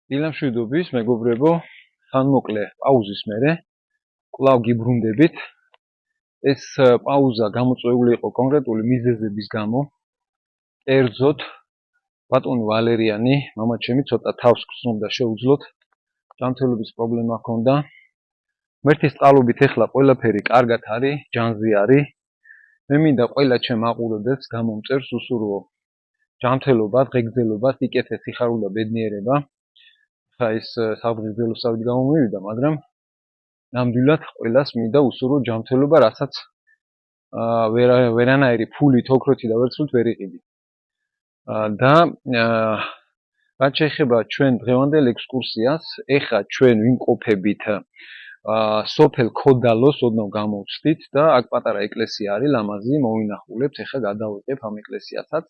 დილამშვიდობის, მეგობრებო, ხანმოკლე პაუზის მერე კვლავ გიბრუნდებით. ეს პაუზა გამოწვეული იყო კონკრეტული მიზეზების გამო. კერძოდ, ბატონი ვალერიანი, მამაჩემი ცოტა თავს გრძნობდა შეუძლოთ, ჯანმრთელობის პრობლემა ჰქონდა. მერთის წყალობით ეხლა ყველაფერი კარგად არის, ჯანზე არის. მე მინდა ყველა ჩემ მაყურებელს გამომწერს უსურვო ჯანმრთელობა, დღეგრძელობა, სიკეთე, სიხარული და ბედნიერება. ხა ეს საბრძოლო სწავით გამომივიდა, მაგრამ ნამდვილად ყველას მინდა უსურვო ჯანმრთელობა, რასაც ვერანაირი ფულით, ოქროთი და ვერცხლით ვერ იყიდი. და რაც შეეხება ჩვენ დღევანდელ ექსკურსიას, ეხლა ჩვენ ვიმყოფებით სოფელ ქოდალოს ოდნავ გამოვცდით და აქ პატარა ეკლესია არის, ლამაზი, მოვინახულებთ, ეხლა გადავიღებ ამ ეკლესიასაც.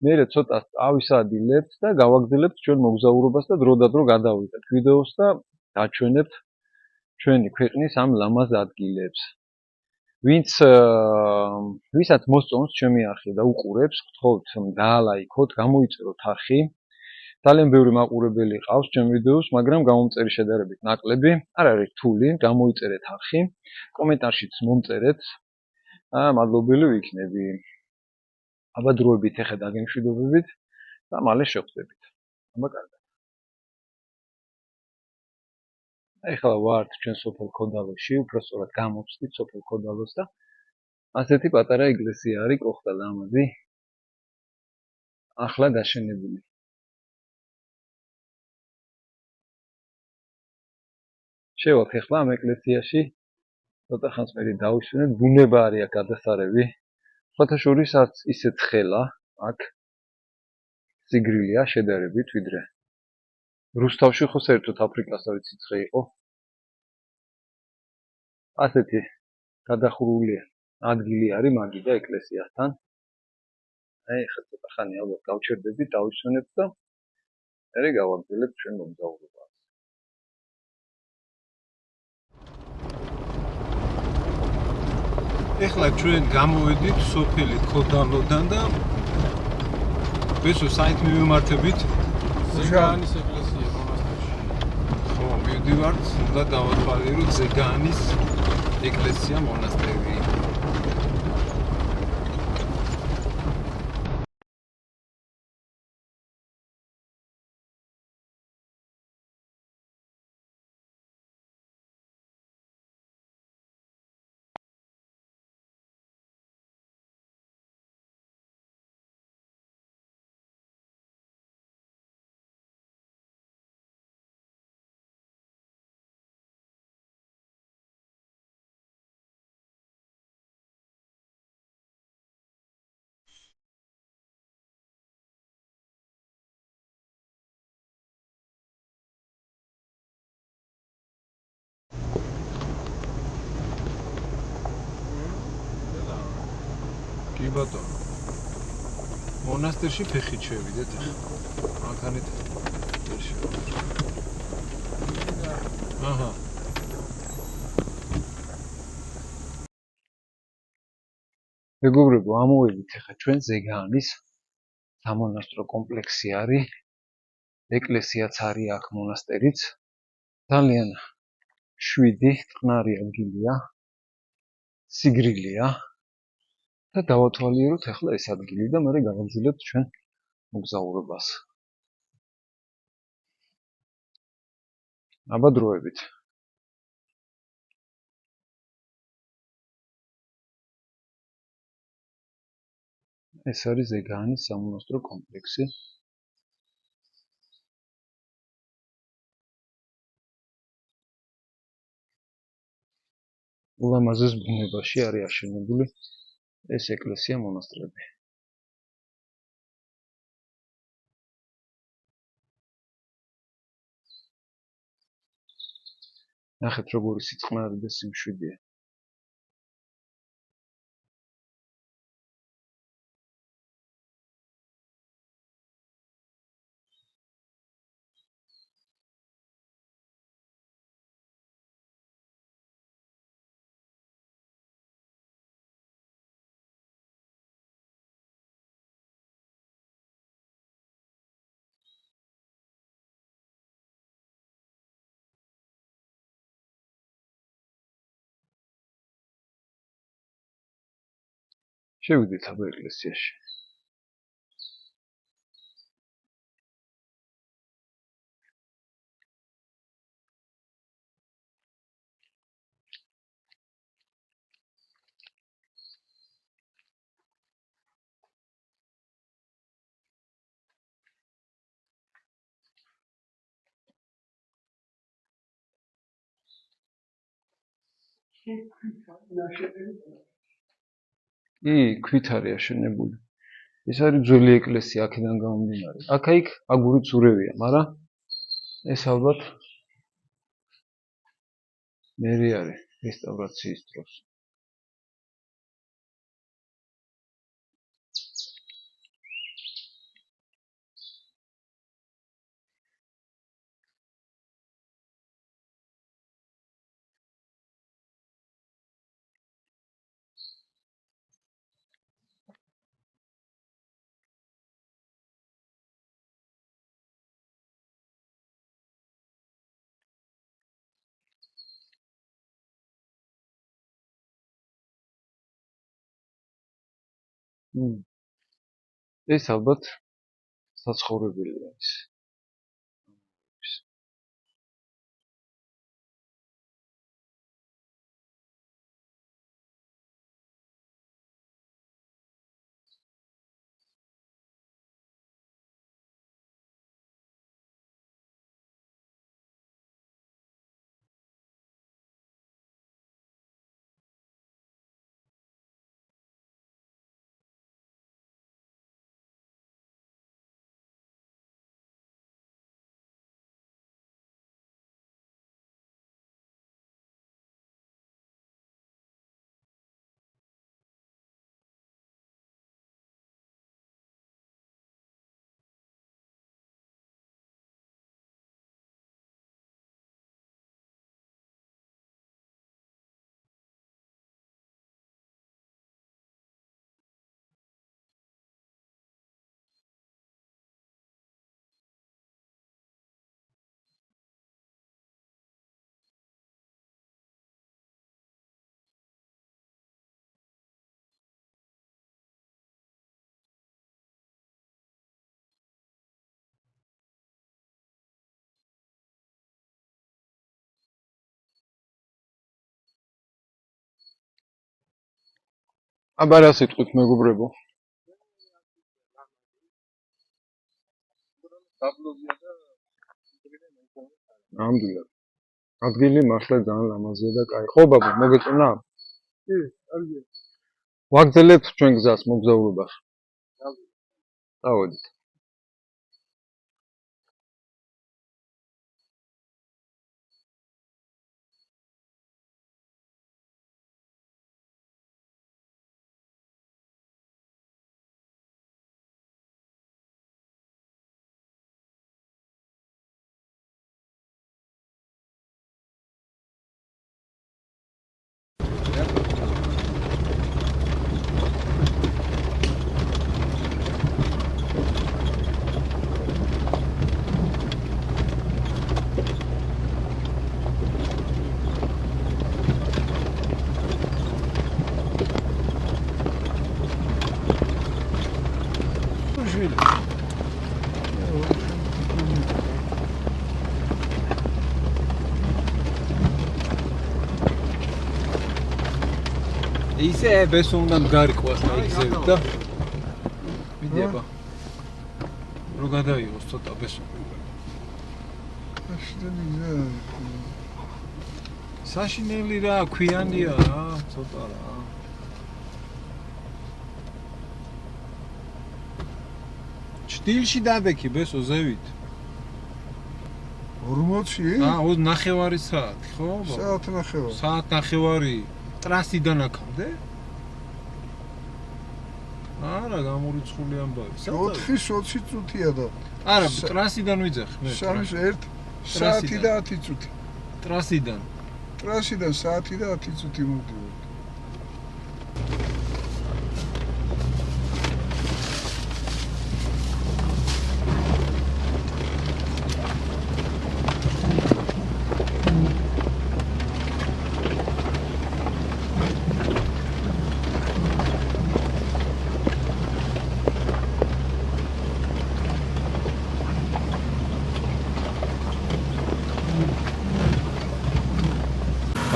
მერე ცოტა ავისადილებთ და გავაგრძელებთ ჩვენ მოგზაურობას და დროდადრო გადავიღებთ ვიდეოს და დაჩვენებთ ჩვენი ქვეყნის ამ ლამაზ ადგილებს. ვისაც მოსწონს ჩემი არხი და უყურებს, გთხოვთ დაალაიქოთ, გამოიწეროთ არხი. ძალიან ბევრი მაყურებელი ყავს ჩემ ვიდეოს, მაგრამ გამომწერი შედარებით ნაკლები, არ არის რთული, გამოიწერეთ არხი, კომენტარშიც მომწერეთ. მადლობელი ვიქნები. აბა დროებით ეხლა დაგემშვიდობებით და მალე შევხვდებით. აბა კარგად. ეხლა ვართ ჩვენ სოფელ ქოდალოში, უბრალოდ გამოვცდით სოფელ ქოდალოს და ასეთი პატარა ეკლესია არის, კოხდა ლამაზი. ახლა დაშენებული. შევალთ ეხლა ამ ეკლესიაში, ცოტა ხანს მერე დავისვენეთ, ბუნება არის აქ გადასარევი. სხვათა შორის ისეთ ხელა, აქ სიგრილია შედარებით, ვიდრე რუსთავში ხო საერთოდ აფრიკასავით სიცხე იყო. ასეთი გადახურული ადგილი არის მაგი და ეკლესიასთან. ეხლა ცოტა ხანი ალბათ გავჩერდებით, დავისვენებთ და მერე გავაგრძელებთ ჩვენ მოგზაურობას. ეხლა ჩვენ გამოვედით სოფელი ქოდალოდან და ვესო საით მივიმართებით? ზეგანის ეკლესია მონასტერში. ხო, მივდივართ, უნდა დავათვალიეროთ ზეგანის ეკლესია მონასტერი. კი ბატონო. მონასტერში ფეხით შევიდეთ ახლა. მანქანით ვერ შევიდეთ. აჰა. მეგობრებო, ამოვედით ახლა ჩვენ ზეგანის სამონასტრო კომპლექსი არის. ეკლესიაც არის აქ, მონასტერიც. ძალიან შვიდი, წყნარი ადგილია. სიგრილია. და დავათვალიეროთ ახლა ეს ადგილი და მერე გავაგრძელებთ ჩვენ მოგზაურობას. აბა დროებით. ეს არის ზეგანის სამონასტრო კომპლექსი. ულამაზეს ბუნებაში არის აშენებული ეს ეკლესია მონასტრები. ნახეთ როგორი სიწყნარი და სიმშვიდეა. შევიდეთ აბა ეკლესიაში. ქვით არის აშენებული. ეს არის ძველი ეკლესია აქედან გამომდინარე. აქა-იქ აგურით ურევია, მაგრამ ეს ალბათ მერე არის რესტავრაციის დროს. ეს ალბათ საცხოვრებელი არის. აბა რა სიტყვით მეგობრებო? ნამდვილად. ადგილი მართლა ძალიან ლამაზია და კაი. ხო ბაბა, მოგეწონა? კი, კარგია. ვაგრძელებთ ჩვენ გზას მოგზაურობას. დავედით. ისე ბეს უნდა გარიყვას აიგზევით და მიდება. რო გადაიღოს ცოტა ბესო. საშინელი რა, ქვიანია რა, ცოტა რა. ჭდილში დადექი ბესო ზევით. 40? ნახევარი საათი, ხო? საათ ნახევარი. საათ ნახევარი. ტრასიდან აქამდე? არა, გამორიცხული ამბავი. 4-20 წუთია და. არა, ტრასიდან ვიძახ მე. 1 საათი და 10 წუთი. ტრასიდან. ტრასიდან საათი და 10 წუთი მოვდივარ.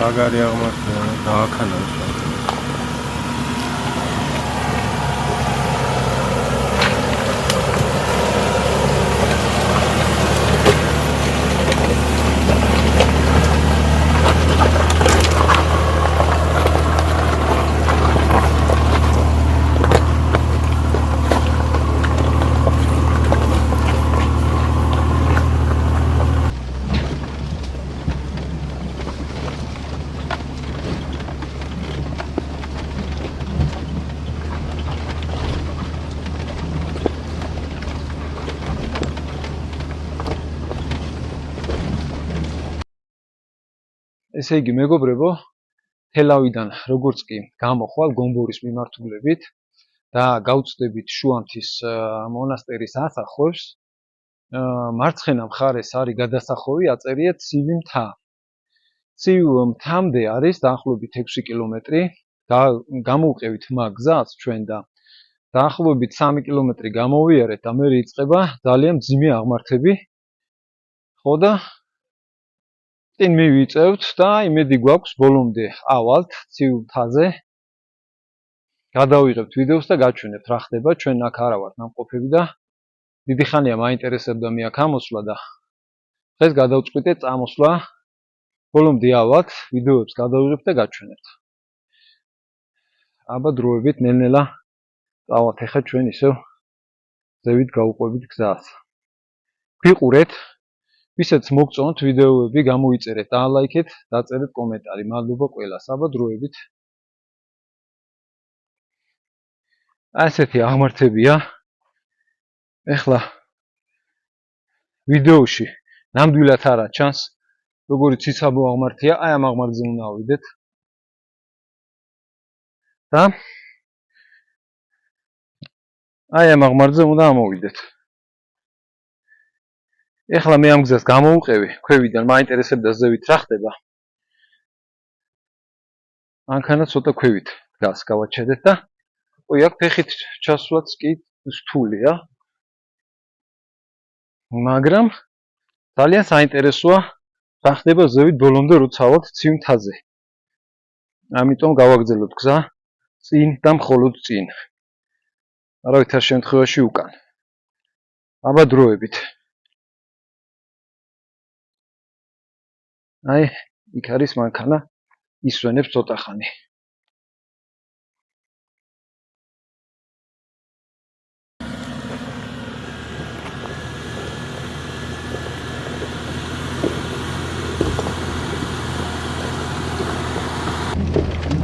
მაგარი აღმართია დააქანა ესე იგი მეგობრებო, თელავიდან როგორც კი გამოხვალ გომბორის მიმართულებით და გავწდებით შუამთის მონასტერის ასახვევს, მარცხენა მხარეს არის გადასახვევი, აწერიათ ცივი მთა. ცივ მთამდე არის დაახლოებით 6 კილომეტრი, გამოვყევით მაგ გზას ჩვენ და დაახლოებით 3 კილომეტრი გამოვიარეთ და მე იწყება ძალიან მძიმე აღმართები. ხო და წინ მივიწევთ და იმედი გვაქვს ბოლომდე ავალთ ცივ მთაზე. გადავიღებთ ვიდეოს და გაჩვენებთ რა ხდება. ჩვენ აქ არა ვართ ნამყოფები და დიდი ხანია მაინტერესებდა მე აქ ამოსვლა და დღეს გადავწყვიტე წამოსვლა. ბოლომდე ავალთ, ვიდეოებს გადავიღებთ და გაჩვენებთ. აბა დროებით ნელ-ნელა წავალთ ახლა ჩვენ ისევ ზევით გავუყვებით გზას. გვიყურეთ. ვისაც მოგწონთ ვიდეოები, გამოიწერეთ, დაალაიქეთ, დაწერეთ კომენტარი. მადლობა ყველას. აბა დროებით. ასეთი აღმართებია. ეხლა ვიდეოში ნამდვილად არა ჩანს, როგორი ციცაბო აღმართია. აი ამ აღმართზე უნდა ავიდეთ. და აი ამ აღმართზე უნდა ამოვიდეთ. ეხლა მე ამ გზას გამოვუყევი, ქვევიდან მაინტერესებდა ზევით რა ხდება. მანქანა ცოტა ქვევით დგას, გავაჩერეთ და ой, აქ ფეხით ჩასვლაც კი რთულია. მაგრამ ძალიან საინტერესოა რა ხდება ზევით ბოლომდე როცა ავალთ ცივ მთაზე. ამიტომ გავაგრძელოთ გზა წინ და მხოლოდ წინ. არავითარ შემთხვევაში უკან. აბა დროებით. აი, იქ არის მანქანა, ისვენებს ცოტა ხანი.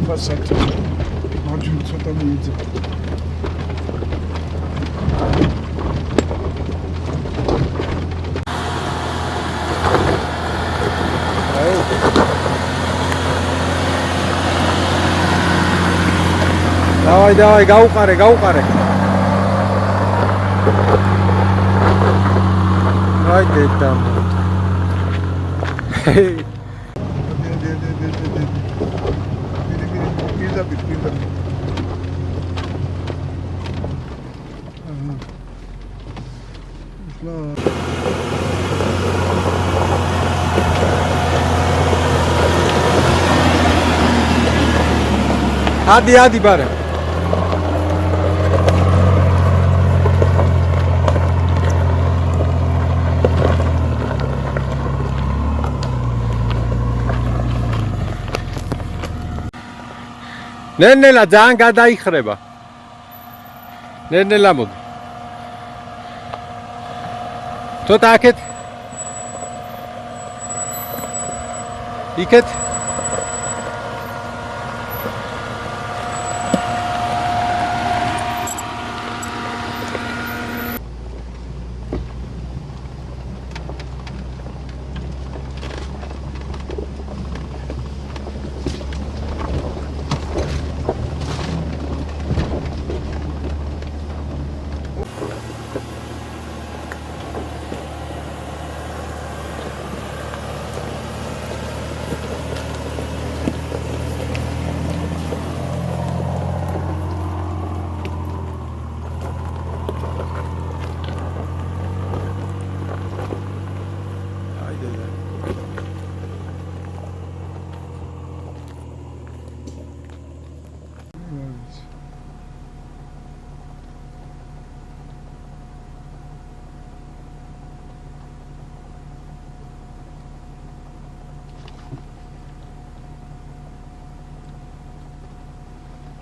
ფასად მარჯვნივ ცოტა მიიძებ. Давай, გაუყარე. აი დედა. პირდაპირ. ადი ბარე. ნენელა ძალიან გადაიხრება. ნენელა მოდი. ცოტა აქეთ. იქეთ.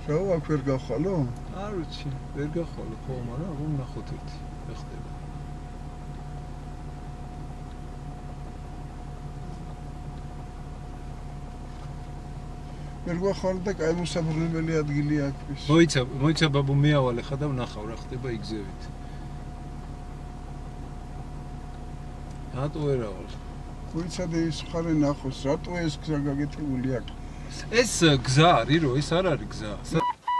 რა აქ ვერ გახვალო? არ ვიცი, ვერ გახვალო ხო, მაგრამ აღარ ნახოთ ერთი. ეხდება. ვერ გახვალ და კაი მოსაბრუნებელი ადგილი აქვს. მოიცა ბაბუ მეავალე ხა და ვნახავ რა ხდება იგზევით. რატო ვერავალ? მოიცადე ის ხარე ნახოს, რატო ეს გზა გაკეთებული აქვს? ეს გზა არის რო, ეს არ არის გზა.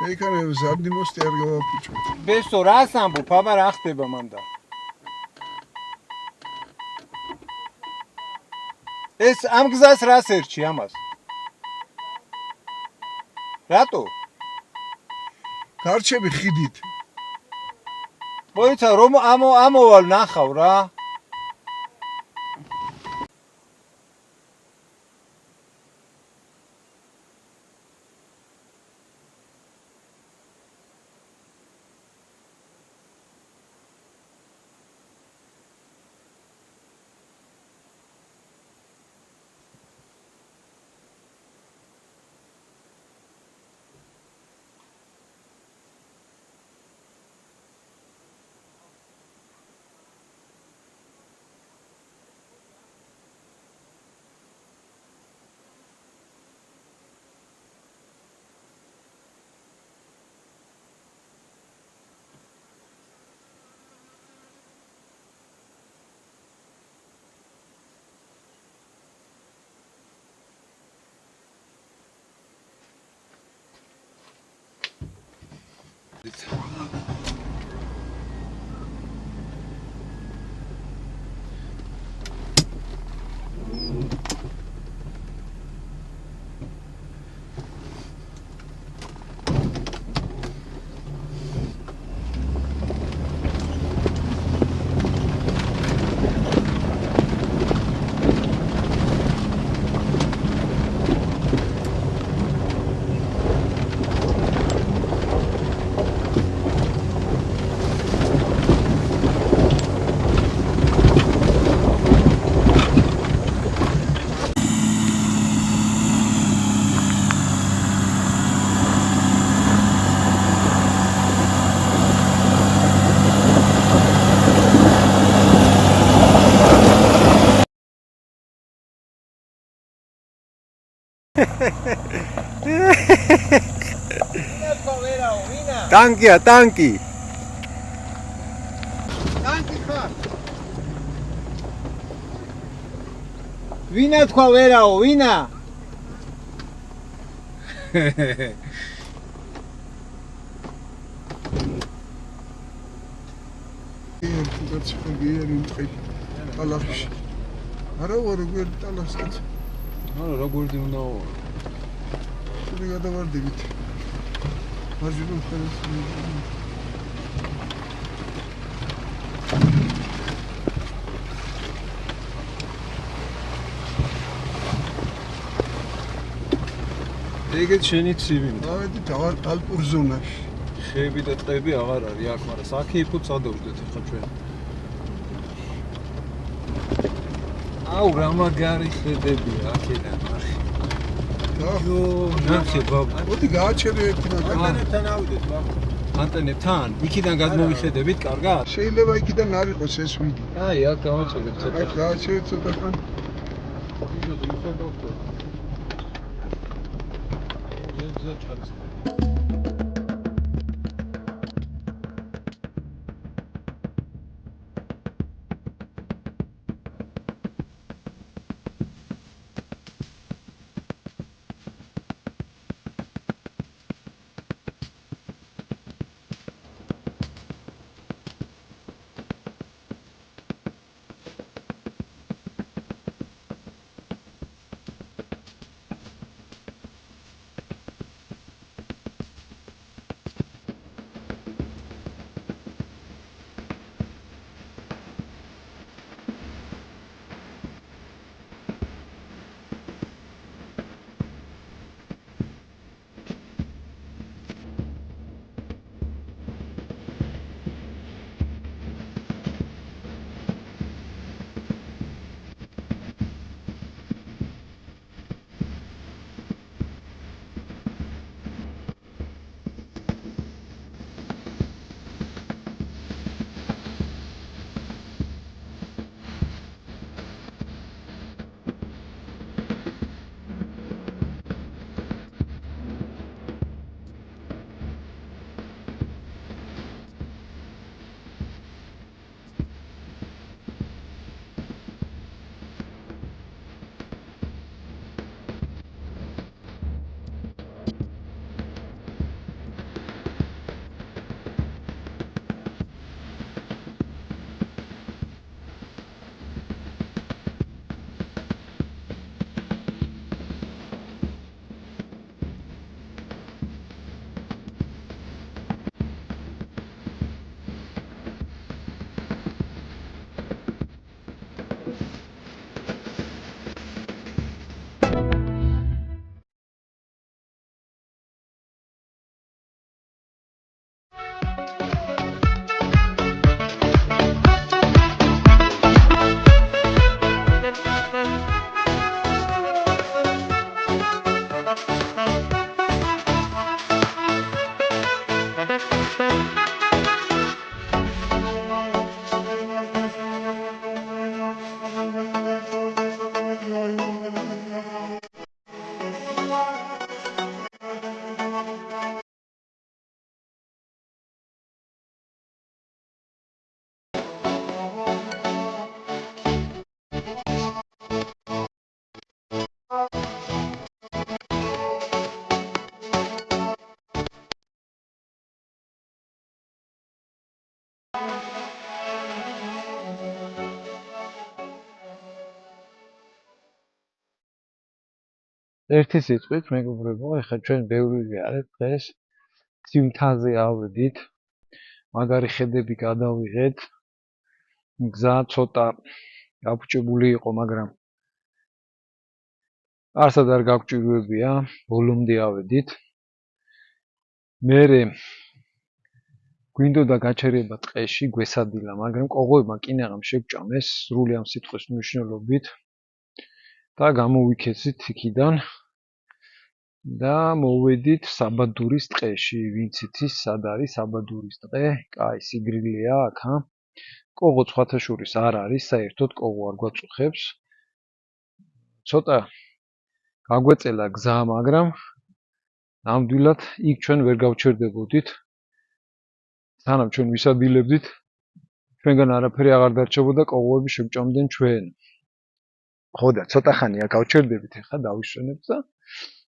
ეიქანე ზარდიმოსტი არ გავაფუჭოთ. ბესო რას ამბობ, აბა რა ხდება მანდა? ეს ამ გზას რას ერჩი ამას? რატო? გარჩები ხიდით. მოიცა რომ ამოვალ ნახავ რა. ტანკია, ტანკი. ტანკი ხარ. ვინა თქვა ვერაო, ვინა? არა როგორ ტალასკეთ. არა როგორი უნდა ვარ. შენ გადავარდებით. მარჯვნივ ხელს. ეგეთ შენი ცივი. დავედით ალპურ ზონაში. ხეები და ტყეები აღარ არის აქ, მაგრამ საქეიფო წადოვდეთ ახლა ჩვენ. აუ რა მაგარი ხედებია აქედან, ნახე. და ნახე ბაბა. მოდი გააჩერე ერთი მაგალითად. ანტენებთან ავიდეთ ბაბა. ანტენებთან? იქიდან გადმოვიხედებით, კარგად? შეიძლება იქიდან არ იყოს ეს ვიდეო. აი, აქ გავაწოდებ ცოტა. აი გააჩერე ცოტა ხან. ერთი სიტყვით მეგობრებო, ეხლა ჩვენ ბევრი ვიარეთ დღეს, ცივთაზე ავედით, მაგარი ხედები გადავიღეთ. გზა ცოტა გაფუჭებული იყო, მაგრამ არსად არ გაგჭირვებია, ბოლომდე ავედით. მერე გვინდოდა გაჩერება ტყეში, გვესადილა, მაგრამ კოღოებმა კინაღამ შეგვჭამეს სრული ამ სიტყვის მნიშვნელობით და გამოვიქეცით იქიდან და მოვედით საბადურის ტყეში. ვინც იცის, სად არის საბადურის ტყე? კაი, სიგრილია აქა. კოღო სხვათა შორის არ არის, საერთოდ კოღო არ გვაწუხებს. ცოტა გაგვეწელა გზა, მაგრამ ნამდვილად იქ ჩვენ ვერ გავჩერდებოდით. სანამ ჩვენ ვისადილებდით, ჩვენგან არაფერი აღარ დარჩებოდა, კოღოები შეგვჭამდნენ ჩვენ. ხო და ცოტა ხანია გავჩერდებით, ეხლა დავისვენებთ და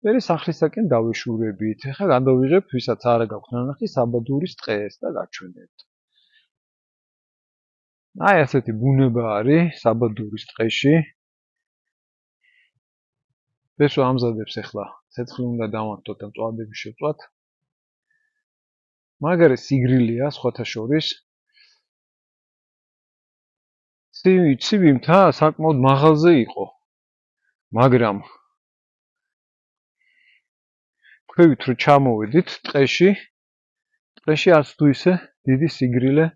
მერე სახლისაკენ დავეშურებით. ეხლა გადავიღებ, ვისაც არა გაქვთ ნანახი, საბადურის ტყეს და გაჩვენებთ. აი ასეთი ბუნება არის საბადურის ტყეში. ბესო ამზადებს ეხლა ცეცხლი უნდა დავანთოთ და მწვადები შევწვათ. მაგარი სიგრილია სხვათა შორის. ცივი მთა საკმაოდ მაღალზე იყო. მაგრამ ქვევით რო ჩამოვედით ტყეში არც თუ ისე დიდი სიგრილე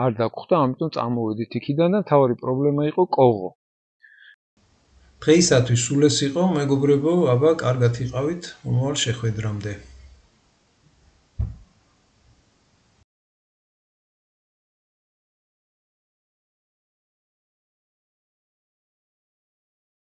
არ დაგხვდა, ამიტომ წამოვედით იქიდან და თავარი პრობლემა იყო კოღო. დღეისათვის სულ ეს იყო, მეგობრებო, აბა კარგად იყავით, მომავალ შეხვედრამდე.